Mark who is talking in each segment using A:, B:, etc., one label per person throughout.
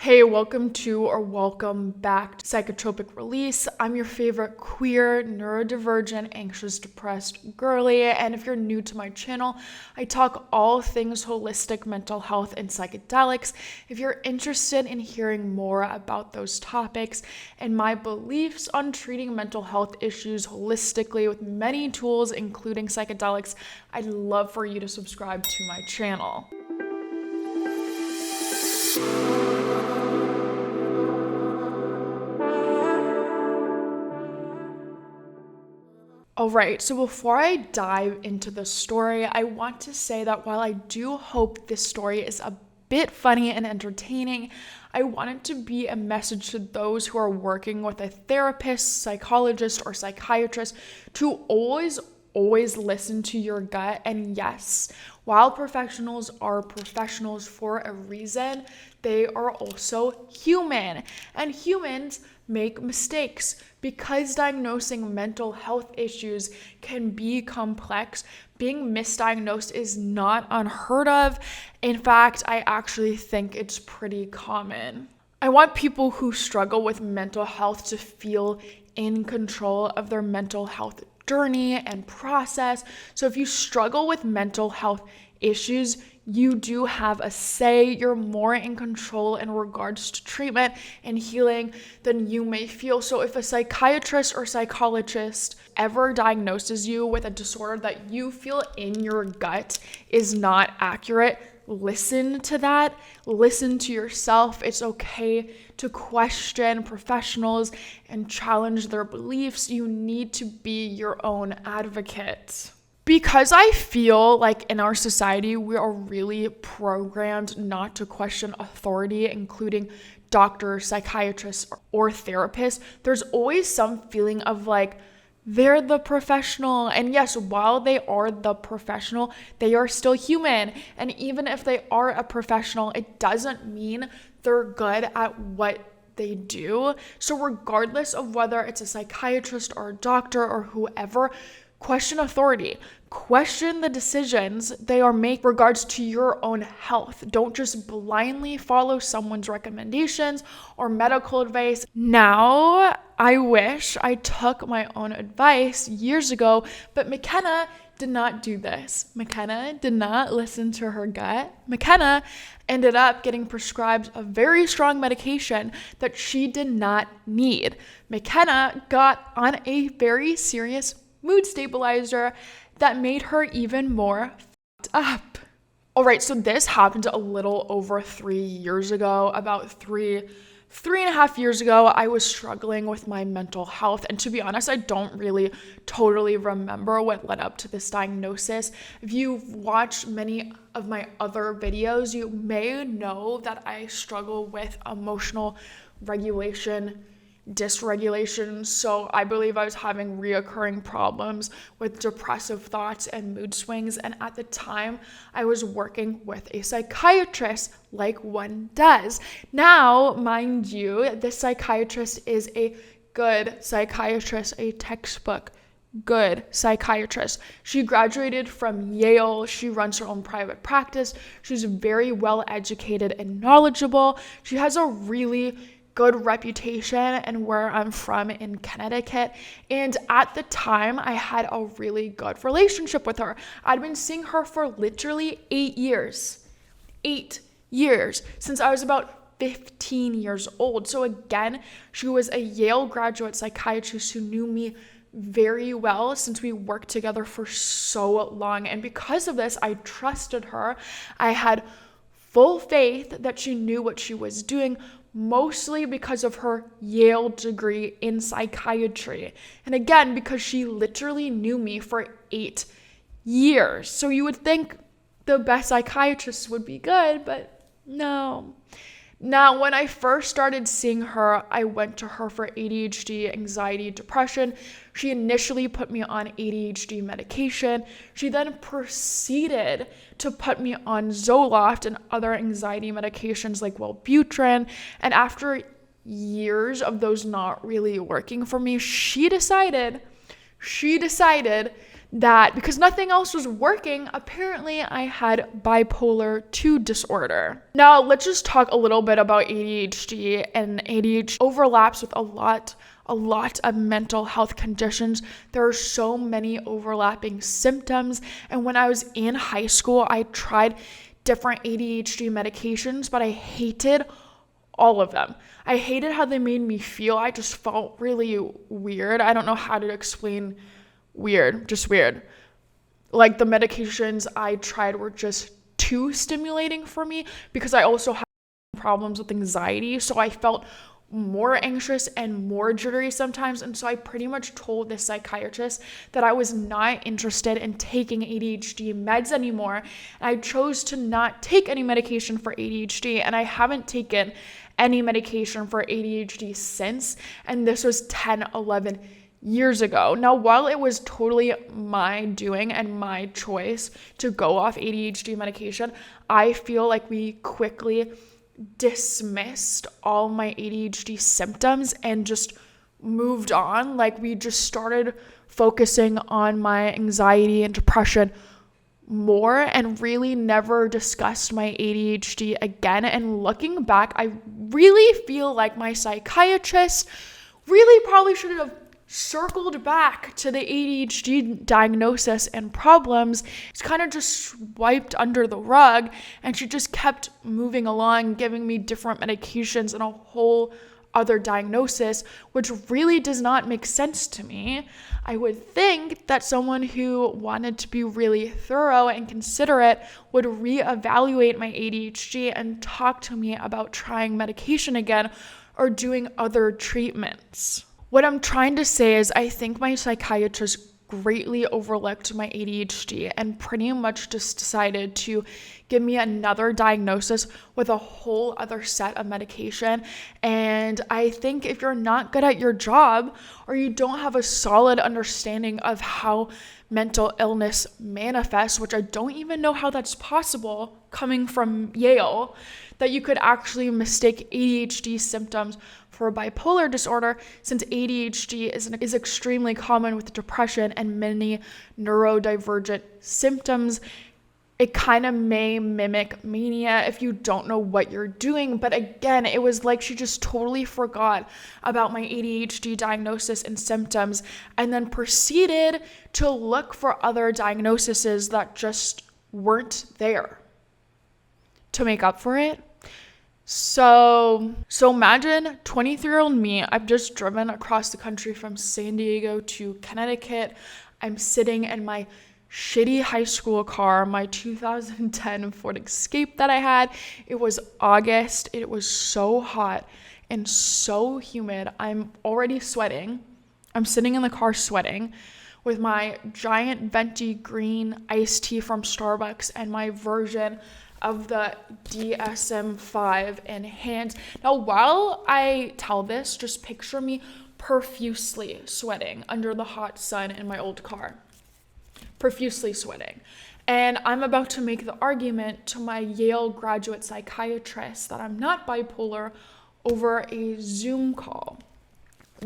A: Hey, welcome back to Psychotropic Release. I'm your favorite queer, neurodivergent, anxious, depressed girly, and if you're new to my channel, I talk all things holistic mental health and psychedelics. If you're interested in hearing more about those topics and my beliefs on treating mental health issues holistically with many tools, including psychedelics, I'd love for you to subscribe to my channel. Alright, so before I dive into the story, I want to say that while I do hope this story is a bit funny and entertaining, I want it to be a message to those who are working with a therapist, psychologist, or psychiatrist to always listen to your gut. And yes, while professionals are professionals for a reason, they are also human. And humans make mistakes. Because diagnosing mental health issues can be complex, being misdiagnosed is not unheard of. In fact, I actually think it's pretty common. I want people who struggle with mental health to feel in control of their mental health journey and process. So if you struggle with mental health issues, you do have a say. You're more in control in regards to treatment and healing than you may feel. So if a psychiatrist or psychologist ever diagnoses you with a disorder that you feel in your gut is not accurate, listen to that. Listen to yourself. It's okay to question professionals and challenge their beliefs. You need to be your own advocate. Because I feel like in our society, we are really programmed not to question authority, including doctors, psychiatrists, or therapists. There's always some feeling of like, they're the professional. And yes, while they are the professional, they are still human. And even if they are a professional, it doesn't mean they're good at what they do. So regardless of whether it's a psychiatrist or a doctor or whoever, question authority. Question the decisions they are making regards to your own health. Don't just blindly follow someone's recommendations or medical advice. Now, I wish I took my own advice years ago, but Mckenna did not do this. Mckenna did not listen to her gut. Mckenna ended up getting prescribed a very strong medication that she did not need. Mckenna got on a very serious mood stabilizer that made her even more fucked up. All right, so this happened a little over 3 years ago. About three and a half years ago, I was struggling with my mental health. And to be honest, I don't really totally remember what led up to this diagnosis. If you've watched many of my other videos, you may know that I struggle with emotional regulation dysregulation. So I believe I was having reoccurring problems with depressive thoughts and mood swings. And at the time, I was working with a psychiatrist like one does. Now, mind you, this psychiatrist is a good psychiatrist, a textbook good psychiatrist. She graduated from YALE. She runs her own private practice. She's very well educated and knowledgeable. She has a really good reputation and where I'm from in Connecticut. And at the time, I had a really good relationship with her. I'd been seeing her for literally 8 years. 8 years since I was about 15 years old. So again, she was a Yale graduate psychiatrist who knew me very well since we worked together for so long. And because of this, I trusted her. I had full faith that she knew what she was doing, mostly because of her Yale degree in psychiatry. And again, because she literally knew me for 8 years. So you would think the best psychiatrists would be good, but no. Now, when I first started seeing her, I went to her for ADHD, anxiety, depression. She initially put me on ADHD medication. She then proceeded to put me on Zoloft and other anxiety medications like Wellbutrin. And after years of those not really working for me, she decided that because nothing else was working, apparently I had bipolar 2 disorder. Now, let's just talk a little bit about ADHD. And ADHD overlaps with a lot of mental health conditions. There are so many overlapping symptoms. And when I was in high school, I tried different ADHD medications, but I hated all of them. I hated how they made me feel. I just felt really weird. I don't know how to explain weird, just weird. Like the medications I tried were just too stimulating for me because I also had problems with anxiety. So I felt more anxious and more jittery sometimes. And so I pretty much told this psychiatrist that I was not interested in taking ADHD meds anymore. And I chose to not take any medication for ADHD. And I haven't taken any medication for ADHD since. And this was 10, 11 years ago. Now, while it was totally my doing and my choice to go off ADHD medication, I feel like we quickly dismissed all my ADHD symptoms and just moved on. Like we just started focusing on my anxiety and depression more and really never discussed my ADHD again. And looking back, I really feel like my psychiatrist really probably should have circled back to the ADHD diagnosis and problems. It's kind of just wiped under the rug, and she just kept moving along, giving me different medications and a whole other diagnosis, which really does not make sense to me. I would think that someone who wanted to be really thorough and considerate would reevaluate my ADHD and talk to me about trying medication again or doing other treatments. What I'm trying to say is I think my psychiatrist greatly overlooked my ADHD and pretty much just decided to give me another diagnosis with a whole other set of medication. And I think if you're not good at your job or you don't have a solid understanding of how mental illness manifests, which I don't even know how that's possible coming from Yale, that you could actually mistake ADHD symptoms for bipolar disorder, since ADHD is extremely common with depression and many neurodivergent symptoms. It kind of may mimic mania if you don't know what you're doing. But again, it was like she just totally forgot about my ADHD diagnosis and symptoms and then proceeded to look for other diagnoses that just weren't there to make up for it. So imagine 23-year-old me. I've just driven across the country from San Diego to Connecticut. I'm sitting in my shitty high school car, my 2010 Ford Escape that I had. It was August. It was so hot and so humid. I'm already sweating. I'm sitting in the car sweating with my giant venti green iced tea from Starbucks and my version of the DSM-5 in hand. Now, while I tell this, just picture me profusely sweating under the hot sun in my old car. Profusely sweating. And I'm about to make the argument to my Yale graduate psychiatrist that I'm not bipolar over a Zoom call.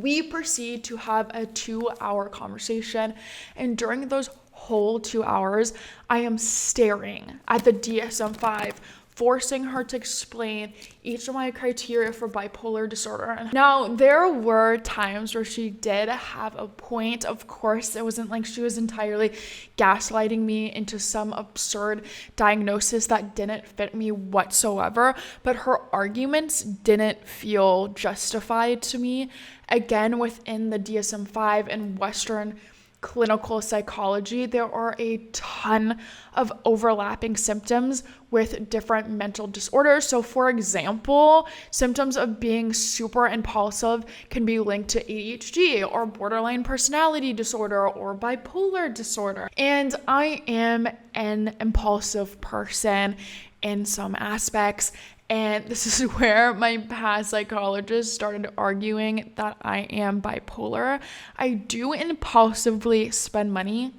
A: We proceed to have a 2-hour conversation, and during those whole 2 hours, I am staring at the DSM-5, forcing her to explain each of my criteria for bipolar disorder. Now, there were times where she did have a point. Of course, it wasn't like she was entirely gaslighting me into some absurd diagnosis that didn't fit me whatsoever, but her arguments didn't feel justified to me. Again, within the DSM-5 and Western clinical psychology, there are a ton of overlapping symptoms with different mental disorders. So for example, symptoms of being super impulsive can be linked to ADHD or borderline personality disorder or bipolar disorder. And I am an impulsive person in some aspects. And this is where my past psychologist started arguing that I am bipolar. I do impulsively spend money,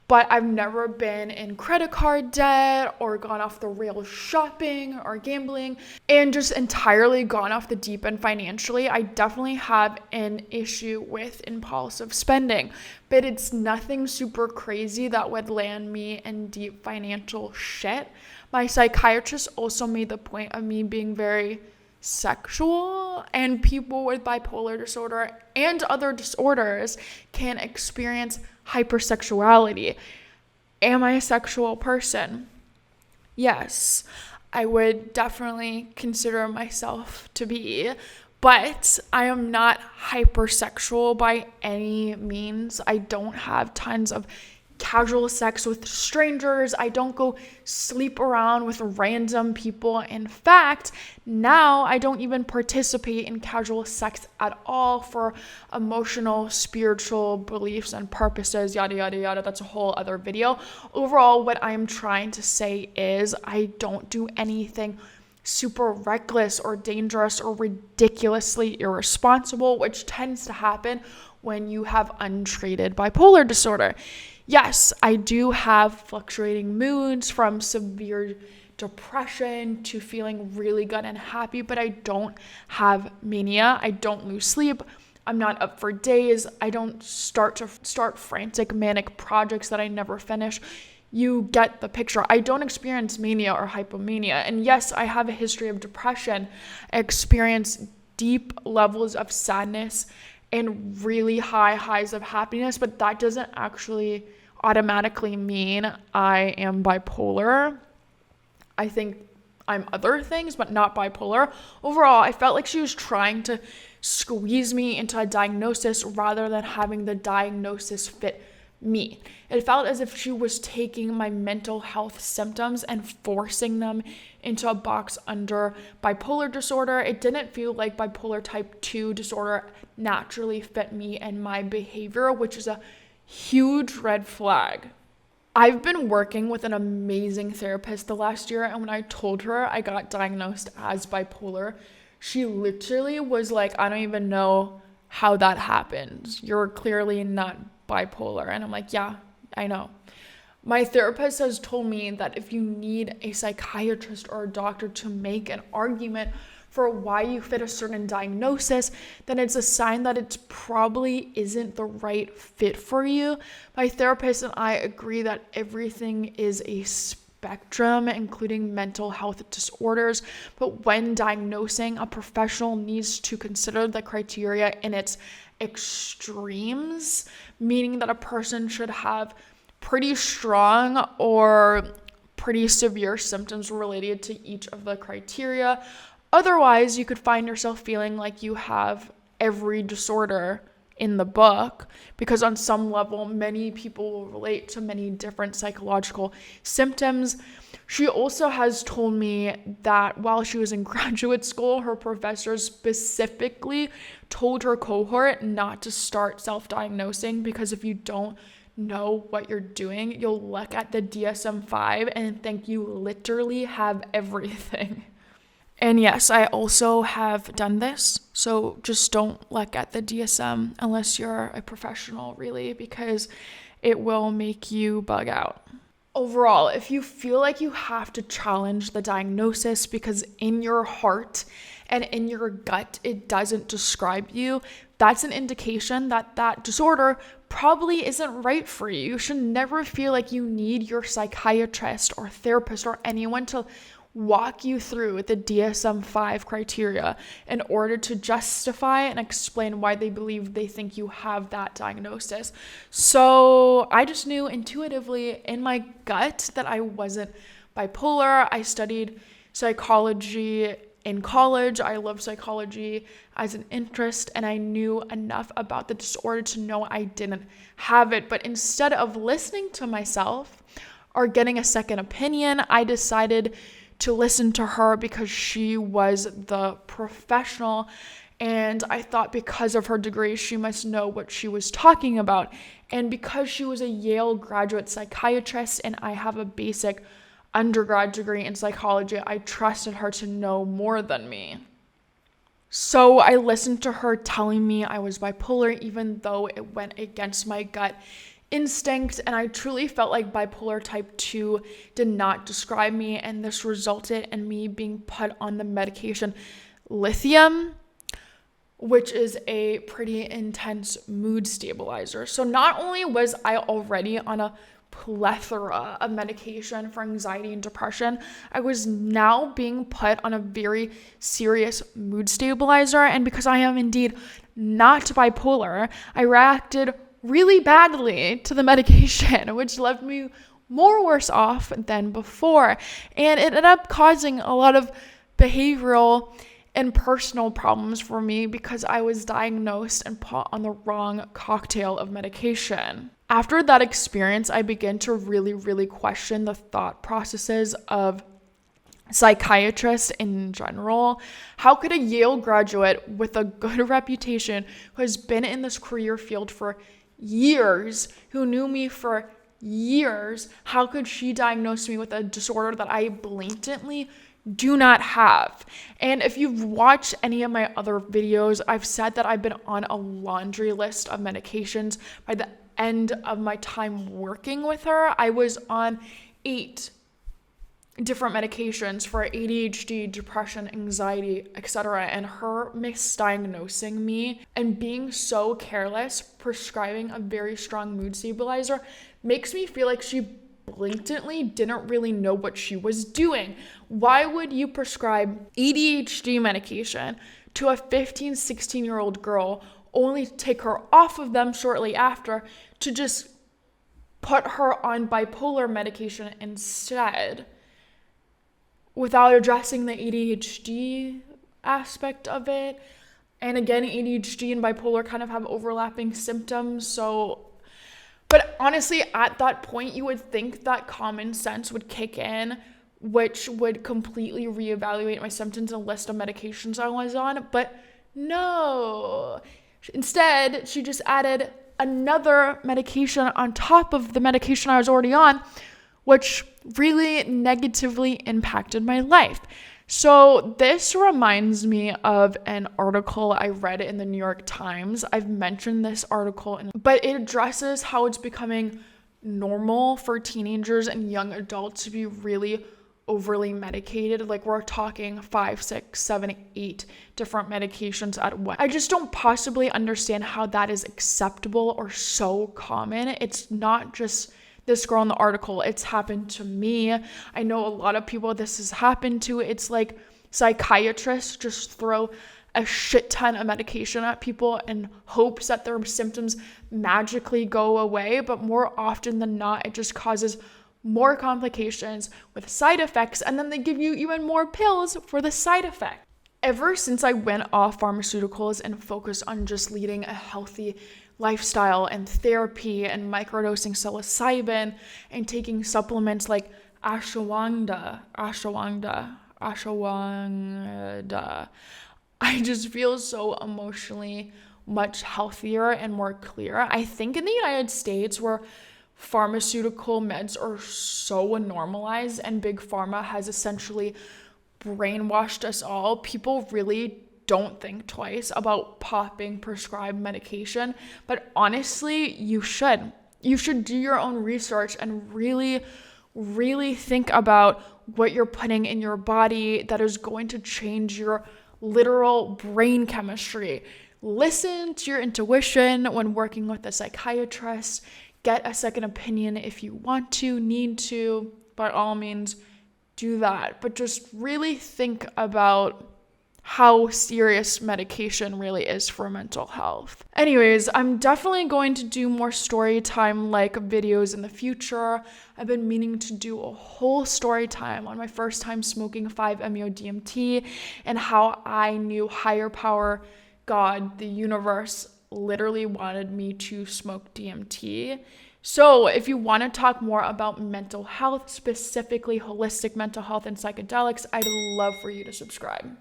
A: but I've never been in credit card debt or gone off the rails shopping or gambling and just entirely gone off the deep end financially. I definitely have an issue with impulsive spending, but it's nothing super crazy that would land me in deep financial shit. My psychiatrist also made the point of me being very sexual, and people with bipolar disorder and other disorders can experience hypersexuality. Am I a sexual person? Yes, I would definitely consider myself to be, but I am not hypersexual by any means. I don't have tons of casual sex with strangers. I don't go sleep around with random people. In fact, now I don't even participate in casual sex at all for emotional, spiritual beliefs and purposes, yada, yada, yada. That's a whole other video. Overall, what I'm trying to say is I don't do anything super reckless or dangerous or ridiculously irresponsible, which tends to happen when you have untreated bipolar disorder. Yes, I do have fluctuating moods from severe depression to feeling really good and happy, but I don't have mania. I don't lose sleep. I'm not up for days. I don't start frantic manic projects that I never finish. You get the picture. I don't experience mania or hypomania. And yes, I have a history of depression. I experience deep levels of sadness and really high highs of happiness, but that doesn't actually automatically mean I am bipolar. I think I'm other things, but not bipolar. Overall, I felt like she was trying to squeeze me into a diagnosis rather than having the diagnosis fit me. It felt as if she was taking my mental health symptoms and forcing them into a box under bipolar disorder. It didn't feel like bipolar type 2 disorder naturally fit me and my behavior, which is a huge red flag. I've been working with an amazing therapist the last year, and when I told her I got diagnosed as bipolar, she literally was like, I don't even know how that happened. You're clearly not bipolar. And I'm like, yeah, I know. My therapist has told me that if you need a psychiatrist or a doctor to make an argument for why you fit a certain diagnosis, then it's a sign that it probably isn't the right fit for you. My therapist and I agree that everything is a spectrum, including mental health disorders, but when diagnosing, a professional needs to consider the criteria in its extremes, meaning that a person should have pretty strong or pretty severe symptoms related to each of the criteria. Otherwise, you could find yourself feeling like you have every disorder in the book, because on some level, many people will relate to many different psychological symptoms. She also has told me that while she was in graduate school, her professors specifically told her cohort not to start self-diagnosing, because if you don't know what you're doing, you'll look at the DSM-5 and think you literally have everything. And yes, I also have done this. So just don't look at the DSM unless you're a professional, really, because it will make you bug out. Overall, if you feel like you have to challenge the diagnosis because in your heart and in your gut it doesn't describe you, that's an indication that that disorder probably isn't right for you. You should never feel like you need your psychiatrist or therapist or anyone to walk you through the DSM-5 criteria in order to justify and explain why they believe they think you have that diagnosis. So I just knew intuitively in my gut that I wasn't bipolar. I studied psychology in college. I love psychology as an interest, and I knew enough about the disorder to know I didn't have it. But instead of listening to myself or getting a second opinion, I decided to listen to her because she was the professional, and I thought because of her degree she must know what she was talking about. And because she was a Yale graduate psychiatrist and I have a basic undergrad degree in psychology, I trusted her to know more than me. So I listened to her telling me I was bipolar, even though it went against my gut instinct, and I truly felt like bipolar type 2 did not describe me, and this resulted in me being put on the medication Lithium, which is a pretty intense mood stabilizer. So not only was I already on a plethora of medication for anxiety and depression, I was now being put on a very serious mood stabilizer, and because I am indeed not bipolar, I reacted really badly to the medication, which left me more worse off than before. And it ended up causing a lot of behavioral and personal problems for me because I was diagnosed and put on the wrong cocktail of medication. After that experience, I began to really question the thought processes of psychiatrists in general. How could a Yale graduate with a good reputation, who has been in this career field for years, who knew me for years, how could she diagnose me with a disorder that I blatantly do not have? And if you've watched any of my other videos, I've said that I've been on a laundry list of medications. By the end of my time working with her, I was on 8 different medications for ADHD, depression, anxiety, etc. And her misdiagnosing me and being so careless, prescribing a very strong mood stabilizer, makes me feel like she blatantly didn't really know what she was doing. Why would you prescribe ADHD medication to a 15, 16-year-old girl, only to take her off of them shortly after to just put her on bipolar medication instead, without addressing the ADHD aspect of it? And again, ADHD and bipolar kind of have overlapping symptoms. But honestly, at that point, you would think that common sense would kick in, which would completely reevaluate my symptoms and list of medications I was on. But no. Instead, she just added another medication on top of the medication I was already on, which really negatively impacted my life. So this reminds me of an article I read in the New York Times. I've mentioned this article, but it addresses how it's becoming normal for teenagers and young adults to be really overly medicated. Like, we're talking 5, 6, 7, 8 different medications at once. I just don't possibly understand how that is acceptable or so common. It's not just this girl in the article, it's happened to me. I know a lot of people this has happened to. It's like psychiatrists just throw a shit ton of medication at people in hopes that their symptoms magically go away, but more often than not, it just causes more complications with side effects, and then they give you even more pills for the side effect. Ever since I went off pharmaceuticals and focused on just leading a healthy lifestyle and therapy and microdosing psilocybin and taking supplements like ashwagandha, I just feel so emotionally much healthier and more clear. I think in the United States, where pharmaceutical meds are so normalized and big pharma has essentially brainwashed us all, people really don't think twice about popping prescribed medication. But honestly, you should do your own research and really think about what you're putting in your body that is going to change your literal brain chemistry. Listen to your intuition when working with a psychiatrist. Get a second opinion if you want to, need to. By all means, do that. But just really think about how serious medication really is for mental health. Anyways, I'm definitely going to do more story time like videos in the future. I've been meaning to do a whole story time on my first time smoking 5-MeO DMT and how I knew higher power, God, the universe, literally wanted me to smoke DMT. So if you want to talk more about mental health, specifically holistic mental health and psychedelics, I'd love for you to subscribe.